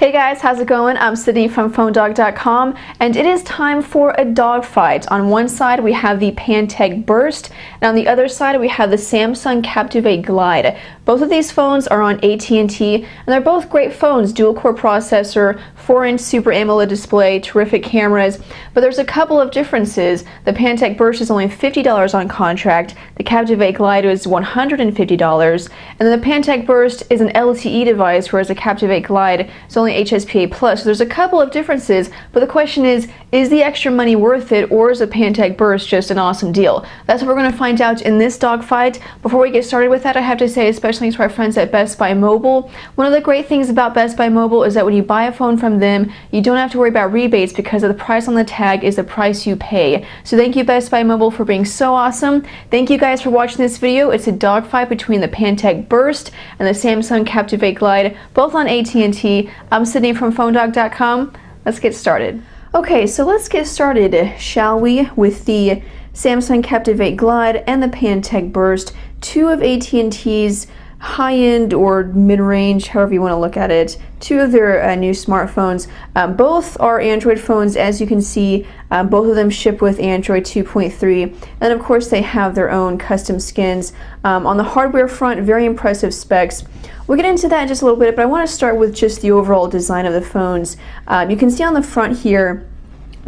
Hey guys, how's it going? I'm Sydney from PhoneDog.com, and it is time for a dog fight. On one side we have the Pantech Burst, and on the other side we have the Samsung Captivate Glide. Both of these phones are on AT&T, and they're both great phones. Dual-core processor, 4-inch Super AMOLED display, terrific cameras, but there's a couple of differences. The Pantech Burst is only $50 on contract, the Captivate Glide is $150, and then the Pantech Burst is an LTE device, whereas the Captivate Glide is only HSPA+. So there's a couple of differences, but the question is the extra money worth it, or is a Pantech Burst just an awesome deal? That's what we're going to find out in this dogfight. Before we get started with that, I have to say, especially to our friends at Best Buy Mobile, one of the great things about Best Buy Mobile is that when you buy a phone from them, you don't have to worry about rebates because of the price on the tag is the price you pay. So thank you, Best Buy Mobile, for being so awesome. Thank you guys for watching this video. It's a dogfight between the Pantech Burst and the Samsung Captivate Glide, both on AT&T. I'm Sydney from PhoneDog.com. Let's get started. Okay, so let's get started, shall we, with the Samsung Captivate Glide and the Pantech Burst, two of AT&T's high-end or mid-range, however you want to look at it, two of their new smartphones. Both are Android phones, as you can see. Both of them ship with Android 2.3, and of course they have their own custom skins. On the hardware front, very impressive specs. We'll get into that in just a little bit, but I want to start with just the overall design of the phones. You can see on the front here,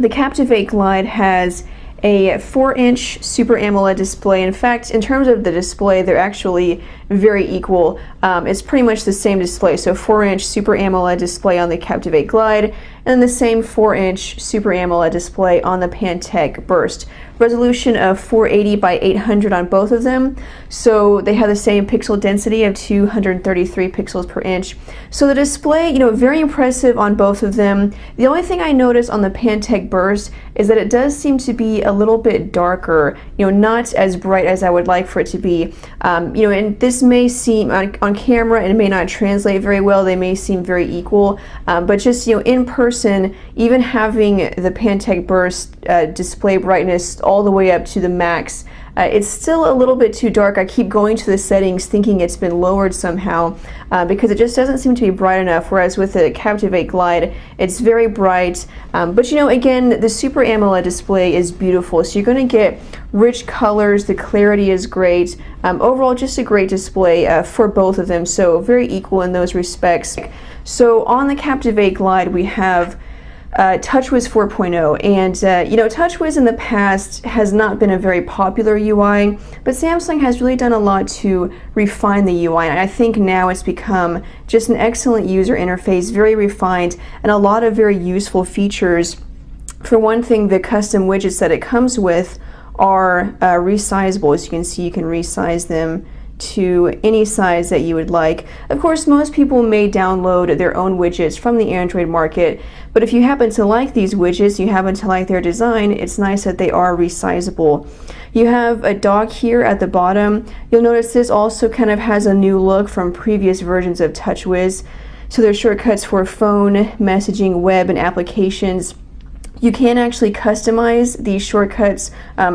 the Captivate Glide has a 4-inch Super AMOLED display. In fact, in terms of the display, they're actually very equal. It's pretty much the same display, so 4-inch Super AMOLED display on the Captivate Glide, and the same 4-inch Super AMOLED display on the Pantech Burst. Resolution of 480 by 800 on both of them, so they have the same pixel density of 233 pixels per inch. So the display, very impressive on both of them. The only thing I noticed on the Pantech Burst is that it does seem to be a little bit darker, not as bright as I would like for it to be. And this may seem, on camera, it may not translate very well. They may seem very equal, but just, in person, even having the Pantech Burst display brightness all the way up to the max, it's still a little bit too dark. I keep going to the settings thinking it's been lowered somehow because it just doesn't seem to be bright enough, whereas with the Captivate Glide, it's very bright. But again, the Super AMOLED display is beautiful, so you're going to get rich colors, the clarity is great. Overall, just a great display for both of them, so very equal in those respects. So on the Captivate Glide, we have TouchWiz 4.0, and TouchWiz in the past has not been a very popular UI, but Samsung has really done a lot to refine the UI, and I think now it's become just an excellent user interface, very refined, and a lot of very useful features. For one thing, the custom widgets that it comes with are resizable. As you can see, you can resize them to any size that you would like. Of course, most people may download their own widgets from the Android market, but if you happen to like these widgets, you happen to like their design, it's nice that they are resizable. You have a dock here at the bottom. You'll notice this also kind of has a new look from previous versions of TouchWiz. So there's shortcuts for phone, messaging, web, and applications. You can actually customize these shortcuts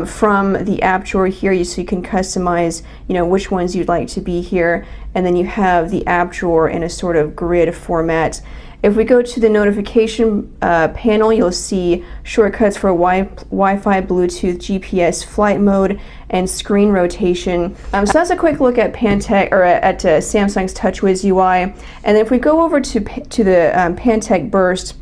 from the app drawer here, so you can customize, which ones you'd like to be here, and then you have the app drawer in a sort of grid format. If we go to the notification panel, you'll see shortcuts for Wi-Fi, Bluetooth, GPS, flight mode, and screen rotation. So that's a quick look at Pantech, or at Samsung's TouchWiz UI. And if we go over to the Pantech Burst,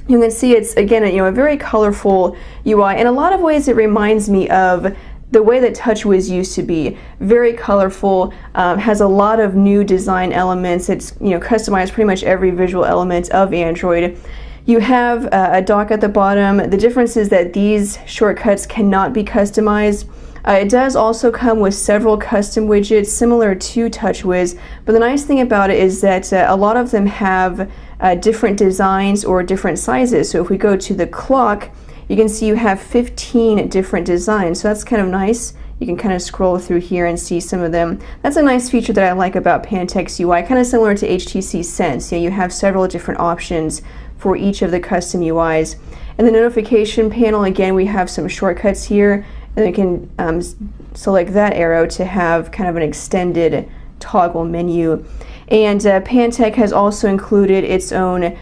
you can see it's, again, a very colorful UI. In a lot of ways, it reminds me of the way that TouchWiz used to be. Very colorful, has a lot of new design elements. It's customized pretty much every visual element of Android. You have a dock at the bottom. The difference is that these shortcuts cannot be customized. It does also come with several custom widgets similar to TouchWiz, but the nice thing about it is that a lot of them have different designs or different sizes. So if we go to the clock, you can see you have 15 different designs, so that's kind of nice. You can kind of scroll through here and see some of them. That's a nice feature that I like about Pantech's UI, kind of similar to HTC Sense. You have several different options for each of the custom UIs. In the notification panel, again, we have some shortcuts here, and you can select that arrow to have kind of an extended toggle menu. And Pantech has also included its own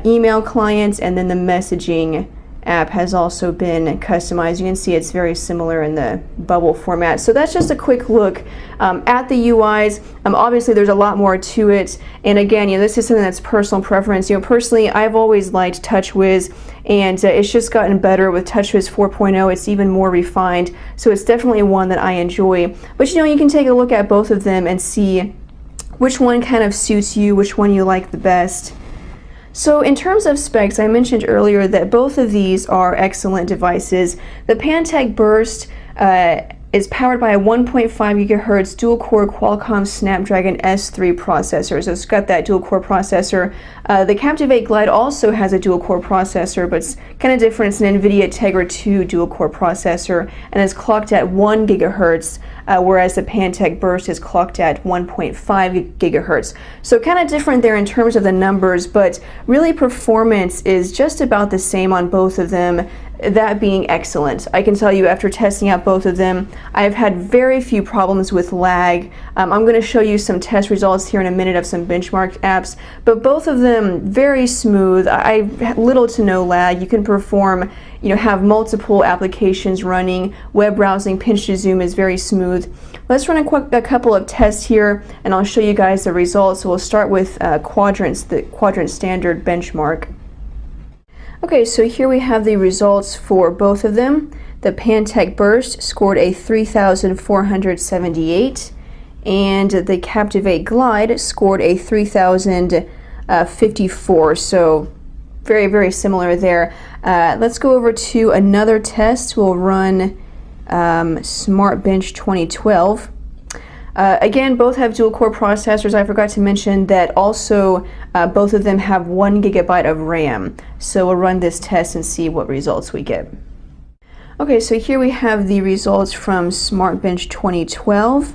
email client, and then the messaging app has also been customized. You can see it's very similar in the bubble format. So that's just a quick look at the UIs. Obviously there's a lot more to it, and again, this is something that's personal preference. personally, I've always liked TouchWiz, and it's just gotten better with TouchWiz 4.0. It's even more refined, so it's definitely one that I enjoy. But you can take a look at both of them and see which one kind of suits you, which one you like the best. So in terms of specs, I mentioned earlier that both of these are excellent devices. The Pantech Burst is powered by a 1.5 gigahertz dual-core Qualcomm Snapdragon S3 processor. So it's got that dual-core processor. The Captivate Glide also has a dual-core processor, but it's kind of different. It's an NVIDIA Tegra 2 dual-core processor, and it's clocked at 1 gigahertz, whereas the Pantech Burst is clocked at 1.5 gigahertz. So kind of different there in terms of the numbers, but really performance is just about the same on both of them, that being excellent. I can tell you after testing out both of them, I've had very few problems with lag. I'm going to show you some test results here in a minute of some benchmark apps, but both of them very smooth. I little to no lag. You can perform, have multiple applications running. Web browsing, pinch to zoom is very smooth. Let's run a couple of tests here, and I'll show you guys the results. So we'll start with quadrants, the quadrant standard benchmark. Okay, so here we have the results for both of them. The Pantech Burst scored a 3,478, and the Captivate Glide scored a 3,054. So very, very similar there. Let's go over to another test. We'll run Smart Bench 2012. Again, both have dual-core processors. I forgot to mention that also both of them have 1 gigabyte of RAM. So we'll run this test and see what results we get. Okay, so here we have the results from Smart Bench 2012,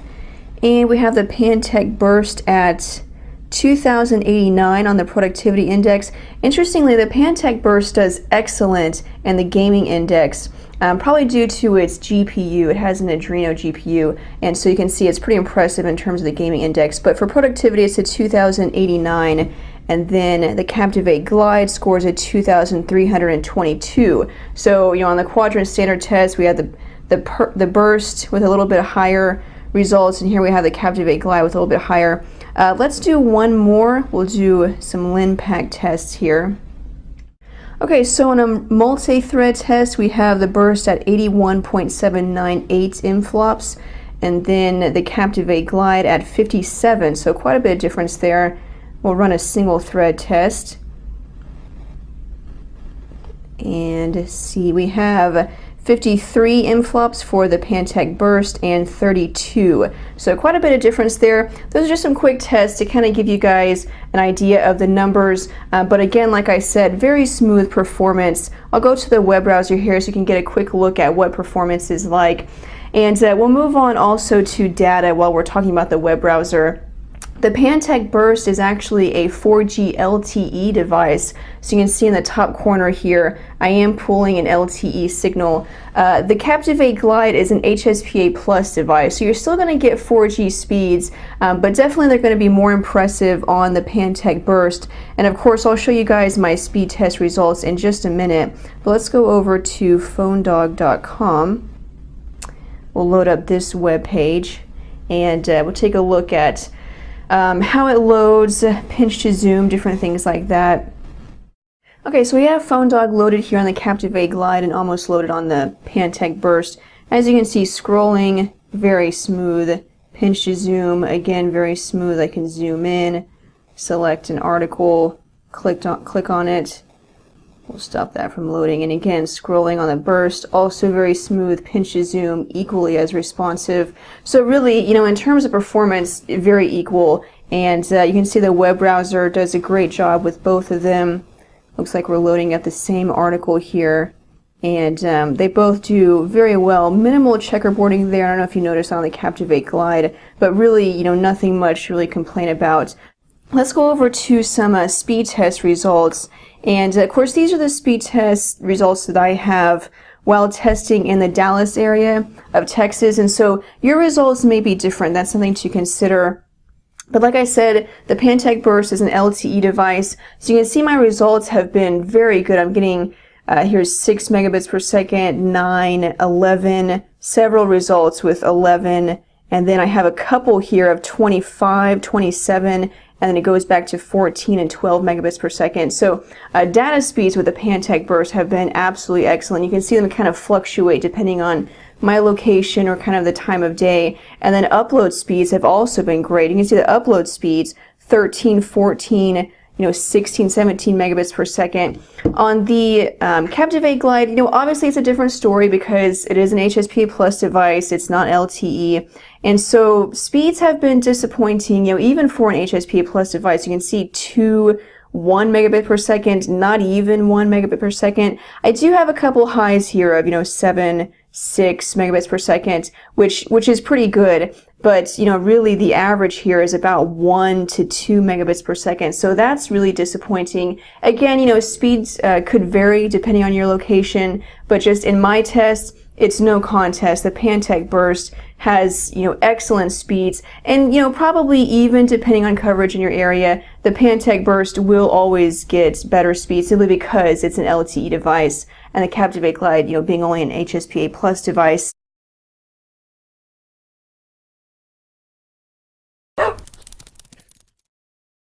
and we have the Pantech Burst at 2089 on the productivity index. Interestingly, the Pantech Burst does excellent in the gaming index, probably due to its GPU. It has an Adreno GPU, and so you can see it's pretty impressive in terms of the gaming index. But for productivity, it's a 2089, and then the Captivate Glide scores a 2322. So on the quadrant standard test, we had the Burst with a little bit higher results, and here we have the Captivate Glide with a little bit higher. Let's do one more. We'll do some LinPack tests here. Okay, so on a multi-thread test, we have the Burst at 81.798 inflops, and then the Captivate Glide at 57, so quite a bit of difference there. We'll run a single thread test. And see, we have 53 inflops for the Pantech Burst and 32. So quite a bit of difference there. Those are just some quick tests to kind of give you guys an idea of the numbers. But again, like I said, very smooth performance. I'll go to the web browser here so you can get a quick look at what performance is like. And we'll move on also to data while we're talking about the web browser. The Pantech Burst is actually a 4G LTE device. So you can see in the top corner here, I am pulling an LTE signal. The Captivate Glide is an HSPA Plus device, so you're still going to get 4G speeds, but definitely they're going to be more impressive on the Pantech Burst. And of course, I'll show you guys my speed test results in just a minute. But let's go over to phonedog.com. We'll load up this web page, and we'll take a look at how it loads, pinch to zoom, different things like that. Okay, so we have PhoneDog loaded here on the Captivate Glide and almost loaded on the Pantech Burst. As you can see, scrolling, very smooth. Pinch to zoom, again, very smooth. I can zoom in, select an article, click on it. We'll stop that from loading. And again, scrolling on the Burst, also very smooth. Pinch to zoom, equally as responsive. So really, in terms of performance, very equal. And you can see the web browser does a great job with both of them. Looks like we're loading up the same article here. And they both do very well. Minimal checkerboarding there. I don't know if you noticed on the Captivate Glide, but really, nothing much to really complain about. Let's go over to some speed test results. And of course, these are the speed test results that I have while testing in the Dallas area of Texas. And so your results may be different. That's something to consider. But like I said, the Pantech Burst is an LTE device, so you can see my results have been very good. I'm getting here's 6 megabits per second, 9, 11, several results with 11, and then I have a couple here of 25, 27, and then it goes back to 14 and 12 megabits per second. So data speeds with the Pantech Burst have been absolutely excellent. You can see them kind of fluctuate depending on my location or kind of the time of day. And then upload speeds have also been great. You can see the upload speeds, 13, 14, 16, 17 megabits per second. On the Captivate Glide, obviously it's a different story because it is an HSPA Plus device. It's not LTE. And so speeds have been disappointing, even for an HSPA Plus device. You can see 1 megabit per second, not even 1 megabit per second. I do have a couple highs here of, 7, 6 megabits per second, which is pretty good. But, really the average here is about 1 to 2 megabits per second. So that's really disappointing. Again, speeds could vary depending on your location, but just in my test, it's no contest. The Pantech Burst has, excellent speeds, and, probably even depending on coverage in your area, the Pantech Burst will always get better speeds simply because it's an LTE device, and the Captivate Glide, being only an HSPA Plus device,